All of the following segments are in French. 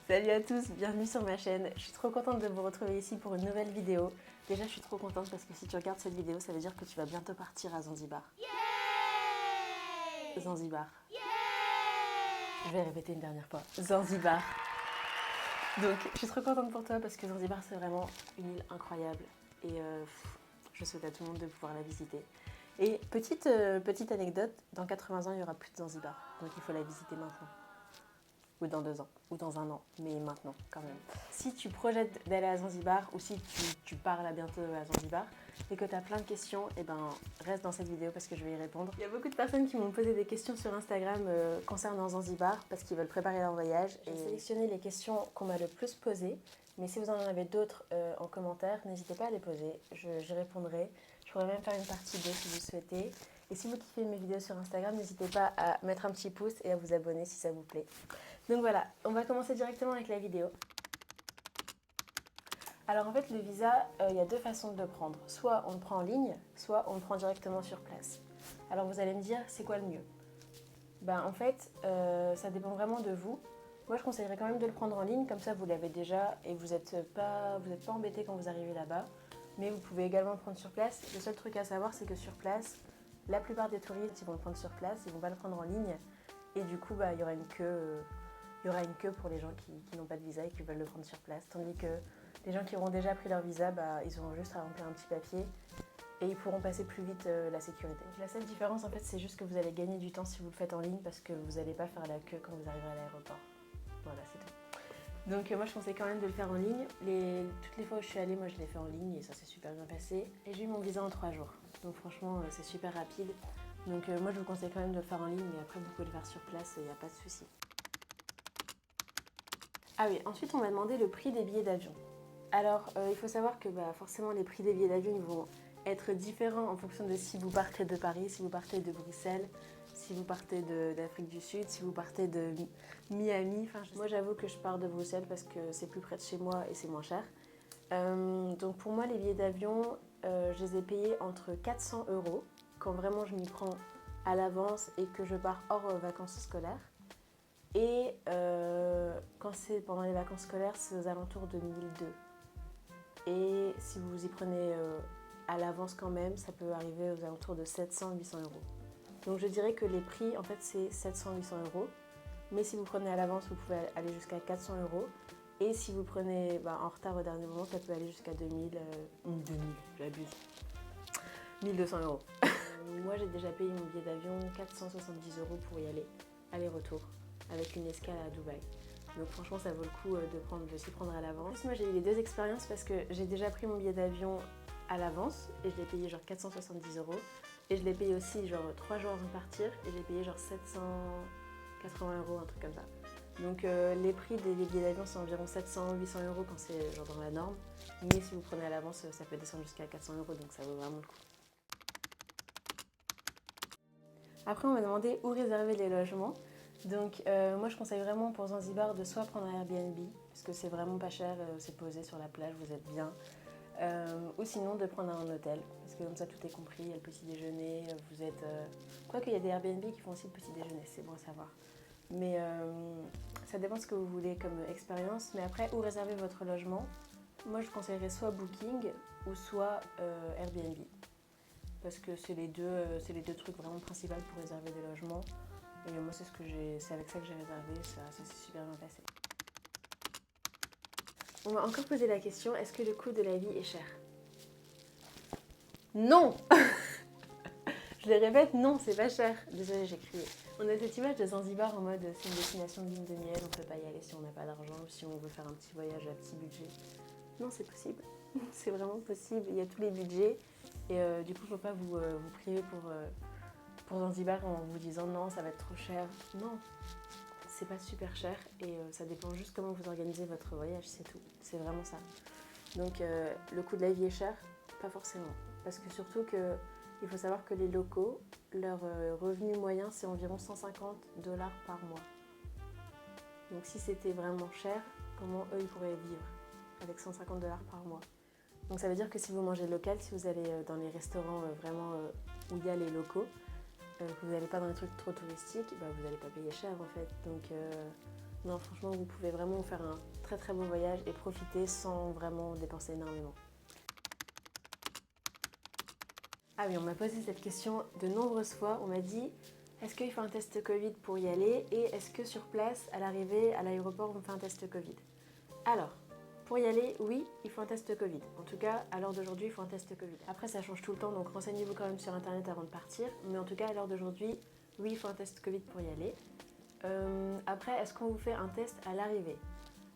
Salut à tous, bienvenue sur ma chaîne. Je suis trop contente de vous retrouver ici pour une nouvelle vidéo. Déjà, je suis trop contente parce que si tu regardes cette vidéo, ça veut dire que tu vas bientôt partir à Zanzibar. Yeah! Zanzibar. Yeah! Je vais répéter une dernière fois. Zanzibar. Donc, je suis trop contente pour toi parce que Zanzibar, c'est vraiment une île incroyable. Et je souhaite à tout le monde de pouvoir la visiter. Et petite anecdote, dans 80 ans, il n'y aura plus de Zanzibar. Donc, il faut la visiter maintenant. Ou dans 2 ans, ou dans 1 an, mais maintenant quand même. Si tu projettes d'aller à Zanzibar, ou si tu pars là bientôt à Zanzibar, et que tu as plein de questions, et ben reste dans cette vidéo parce que je vais y répondre. Il y a beaucoup de personnes qui m'ont posé des questions sur Instagram concernant Zanzibar, parce qu'ils veulent préparer leur voyage. J'ai sélectionné les questions qu'on m'a le plus posées, mais si vous en avez d'autres en commentaire, n'hésitez pas à les poser, j'y répondrai. Je pourrais même faire une partie 2 si vous souhaitez. Et si vous kiffez mes vidéos sur Instagram, n'hésitez pas à mettre un petit pouce et à vous abonner si ça vous plaît. Donc voilà, on va commencer directement avec la vidéo. Alors en fait, le visa, il y a 2 façons de le prendre. Soit on le prend en ligne, soit on le prend directement sur place. Alors vous allez me dire, c'est quoi le mieux? En fait, ça dépend vraiment de vous. Moi, je conseillerais quand même de le prendre en ligne, comme ça vous l'avez déjà et vous n'êtes pas embêté quand vous arrivez là-bas. Mais vous pouvez également le prendre sur place. Le seul truc à savoir, c'est que sur place, la plupart des touristes, ils vont le prendre sur place, ils ne vont pas le prendre en ligne. Et du coup, il y aura une queue. Il y aura une queue pour les gens qui n'ont pas de visa et qui veulent le prendre sur place. Tandis que les gens qui auront déjà pris leur visa, ils auront juste à remplir un petit papier et ils pourront passer plus vite la sécurité. La seule différence, en fait, c'est juste que vous allez gagner du temps si vous le faites en ligne parce que vous n'allez pas faire la queue quand vous arriverez à l'aéroport. Voilà, c'est tout. Donc moi, je conseille quand même de le faire en ligne. Toutes les fois où je suis allée, moi, je l'ai fait en ligne et ça s'est super bien passé. Et j'ai eu mon visa en 3 jours. Donc franchement, c'est super rapide. Donc moi, je vous conseille quand même de le faire en ligne, mais après, vous pouvez le faire sur place, il n'y a pas de souci. Ah oui, ensuite on m'a demandé le prix des billets d'avion. Alors il faut savoir que forcément les prix des billets d'avion ils vont être différents en fonction de si vous partez de Paris, si vous partez de Bruxelles, si vous partez d'Afrique du Sud, si vous partez de Miami. Moi j'avoue que je pars de Bruxelles parce que c'est plus près de chez moi et c'est moins cher. Donc pour moi les billets d'avion, je les ai payés entre 400 € quand vraiment je m'y prends à l'avance et que je pars hors vacances scolaires. Et quand c'est pendant les vacances scolaires, c'est aux alentours de 1002. Et si vous y prenez à l'avance quand même, ça peut arriver aux alentours de 700-800 €. Donc je dirais que les prix, en fait, c'est 700-800 €. Mais si vous prenez à l'avance, vous pouvez aller jusqu'à 400 €. Et si vous prenez en retard au dernier moment, ça peut aller jusqu'à 2000, j'abuse. 1200 €. Moi, j'ai déjà payé mon billet d'avion 470 € pour y aller, aller-retour, avec une escale à Dubaï. Donc franchement ça vaut le coup de s'y prendre à l'avance. En plus moi j'ai eu les 2 expériences parce que j'ai déjà pris mon billet d'avion à l'avance et je l'ai payé genre 470 € et je l'ai payé aussi genre 3 jours avant de partir et j'ai payé genre 780 €, un truc comme ça. Donc les prix des billets d'avion c'est environ 700-800 € quand c'est genre dans la norme, mais si vous prenez à l'avance ça peut descendre jusqu'à 400 € donc ça vaut vraiment le coup. Après on m'a demandé où réserver les logements. Donc moi je conseille vraiment pour Zanzibar de soit prendre un Airbnb, parce que c'est vraiment pas cher, c'est posé sur la plage, vous êtes bien. Ou sinon de prendre un hôtel, parce que comme ça tout est compris, il y a le petit déjeuner, vous êtes... Quoique il y a des Airbnb qui font aussi le petit déjeuner, c'est bon à savoir. Mais ça dépend de ce que vous voulez comme expérience. Mais après, où réserver votre logement? Moi je conseillerais soit Booking ou soit Airbnb. Parce que c'est les deux trucs vraiment principaux pour réserver des logements. Et moi c'est avec ça que j'ai réservé, ça s'est super bien passé. On m'a encore posé la question, est-ce que le coût de la vie est cher? Non. Je le répète, non, c'est pas cher. Désolée, j'ai crié. On a cette image de Zanzibar en mode c'est une destination de lune de miel, on peut pas y aller si on n'a pas d'argent ou si on veut faire un petit voyage à petit budget. Non, c'est possible. C'est vraiment possible, il y a tous les budgets. Et du coup, faut pas vous priver pour Zanzibar en vous disant non, ça va être trop cher. Non, c'est pas super cher et ça dépend juste comment vous organisez votre voyage, c'est tout. C'est vraiment ça. Donc le coût de la vie est cher? Pas forcément. Parce que surtout il faut savoir que les locaux, leur revenu moyen c'est environ 150 $ par mois. Donc si c'était vraiment cher, comment eux ils pourraient vivre avec 150 $ par mois? Donc ça veut dire que si vous mangez local, si vous allez dans les restaurants vraiment où il y a les locaux, que vous n'allez pas dans les trucs trop touristiques, vous n'allez pas payer cher en fait. Donc Non, franchement, vous pouvez vraiment faire un très très bon voyage et profiter sans vraiment dépenser énormément. Ah oui, on m'a posé cette question de nombreuses fois. On m'a dit, est-ce qu'il faut un test Covid pour y aller? Et est-ce que sur place, à l'arrivée, à l'aéroport, on fait un test Covid? Alors, pour y aller, oui, il faut un test Covid. En tout cas, à l'heure d'aujourd'hui, il faut un test Covid. Après, ça change tout le temps, donc renseignez-vous quand même sur Internet avant de partir. Mais en tout cas, à l'heure d'aujourd'hui, oui, il faut un test Covid pour y aller. Après, est-ce qu'on vous fait un test à l'arrivée?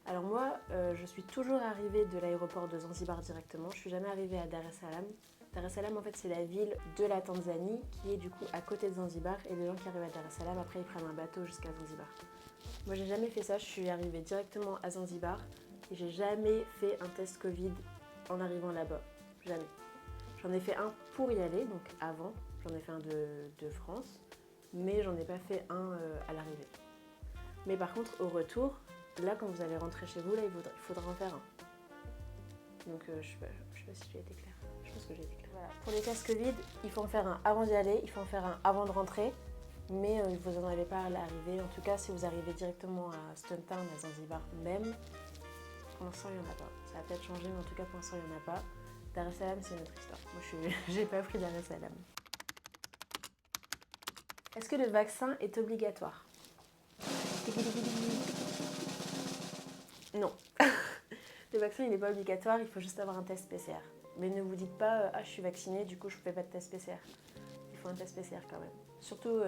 Alors moi, je suis toujours arrivée de l'aéroport de Zanzibar directement. Je suis jamais arrivée à Dar es Salaam. Dar es Salaam, en fait, c'est la ville de la Tanzanie qui est du coup à côté de Zanzibar. Et les gens qui arrivent à Dar es Salaam, après, ils prennent un bateau jusqu'à Zanzibar. Moi, j'ai jamais fait ça. Je suis arrivée directement à Zanzibar et j'ai jamais fait un test Covid en arrivant là-bas. Jamais. J'en ai fait un pour y aller, donc avant. J'en ai fait un de France, mais j'en ai pas fait un à l'arrivée. Mais par contre, au retour, là, quand vous allez rentrer chez vous, là, il faudra en faire un. Donc, je sais pas si j'ai été claire. Je pense que j'ai été claire. Voilà. Pour les tests Covid, il faut en faire un avant d'y aller, il faut en faire un avant de rentrer. Mais vous n'en avez pas à l'arrivée. En tout cas, si vous arrivez directement à Stone Town, à Zanzibar même, pour l'instant, il n'y en a pas. Ça a peut-être changé, mais en tout cas, pour l'instant, il n'y en a pas. Dar es Salaam, c'est une autre histoire. Moi, j'ai pas pris Dar es Salaam. Est-ce que le vaccin est obligatoire? Non. Le vaccin, il n'est pas obligatoire, il faut juste avoir un test PCR. Mais ne vous dites pas, ah, je suis vaccinée, du coup, je ne fais pas de test PCR. Il faut un test PCR quand même. Surtout,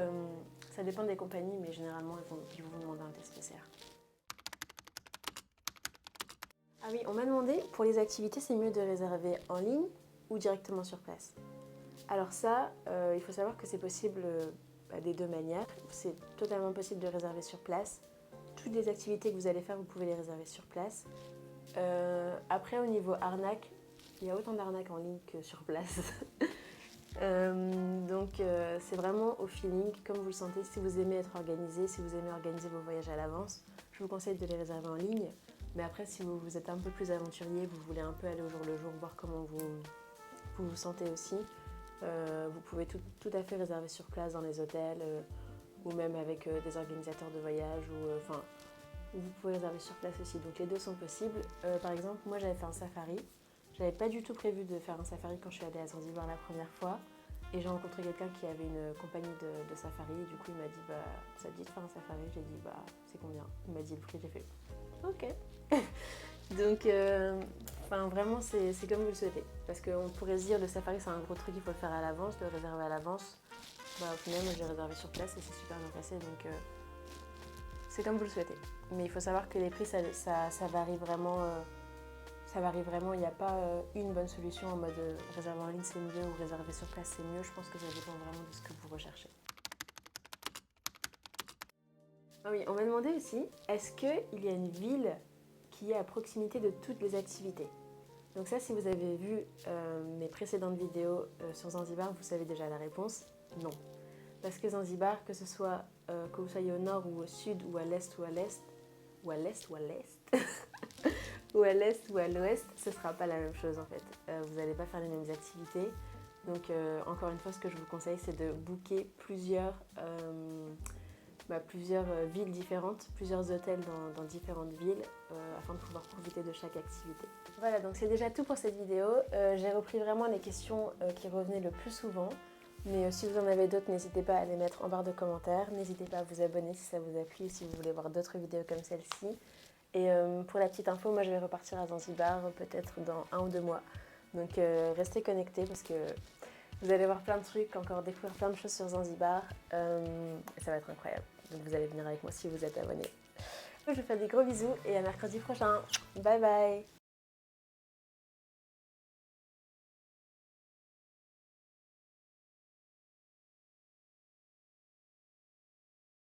ça dépend des compagnies, mais généralement, ils vont vous demander un test PCR. Ah oui, on m'a demandé, pour les activités, c'est mieux de réserver en ligne ou directement sur place? Alors ça, il faut savoir que c'est possible des deux manières. C'est totalement possible de réserver sur place. Toutes les activités que vous allez faire, vous pouvez les réserver sur place. Après, au niveau arnaque, il y a autant d'arnaques en ligne que sur place. Donc c'est vraiment au feeling, comme vous le sentez. Si vous aimez être organisé, si vous aimez organiser vos voyages à l'avance, je vous conseille de les réserver en ligne. Mais après, si vous êtes un peu plus aventurier, vous voulez un peu aller au jour le jour, voir comment vous sentez aussi, vous pouvez tout à fait réserver sur place dans les hôtels ou même avec des organisateurs de voyage ou vous pouvez réserver sur place aussi. Donc les deux sont possibles. Par exemple, moi j'avais fait un safari. J'avais pas du tout prévu de faire un safari quand je suis allée à Zanzibar la première fois. Et j'ai rencontré quelqu'un qui avait une compagnie de safari. Et du coup, il m'a dit, bah, ça te dit de faire un safari? J'ai dit, bah, c'est combien? Il m'a dit le prix, j'ai fait, ok. Donc, vraiment, c'est comme vous le souhaitez. Parce qu'on pourrait se dire, le safari, c'est un gros truc, il faut le faire à l'avance, le réserver à l'avance. Bah, au final, moi, j'ai réservé sur place et c'est super bien passé. Donc, c'est comme vous le souhaitez. Mais il faut savoir que les prix, ça varie vraiment. Ça varie vraiment, il n'y a pas une bonne solution en mode réserver en ligne c'est mieux ou réserver sur place c'est mieux. Je pense que ça dépend vraiment de ce que vous recherchez. Ah oui, on m'a demandé aussi, est-ce qu'il y a une ville qui est à proximité de toutes les activités? Donc ça, si vous avez vu mes précédentes vidéos sur Zanzibar, vous savez déjà la réponse, non. Parce que Zanzibar, que ce soit que vous soyez au nord ou au sud ou à l'est ou à l'est, ou à l'est ou à l'est, ou à l'est ou à l'ouest, ce ne sera pas la même chose en fait. Vous n'allez pas faire les mêmes activités. Donc encore une fois, ce que je vous conseille, c'est de booker plusieurs villes différentes, plusieurs hôtels dans différentes villes afin de pouvoir profiter de chaque activité. Voilà, donc c'est déjà tout pour cette vidéo. J'ai repris vraiment les questions qui revenaient le plus souvent. Mais si vous en avez d'autres, n'hésitez pas à les mettre en barre de commentaires. N'hésitez pas à vous abonner si ça vous a plu ou si vous voulez voir d'autres vidéos comme celle-ci. Et pour la petite info, moi je vais repartir à Zanzibar peut-être dans 1 ou 2 mois. Donc restez connectés parce que vous allez voir plein de trucs, encore découvrir plein de choses sur Zanzibar. Et ça va être incroyable. Donc vous allez venir avec moi si vous êtes abonnés. Je vous fais des gros bisous et à mercredi prochain. Bye bye!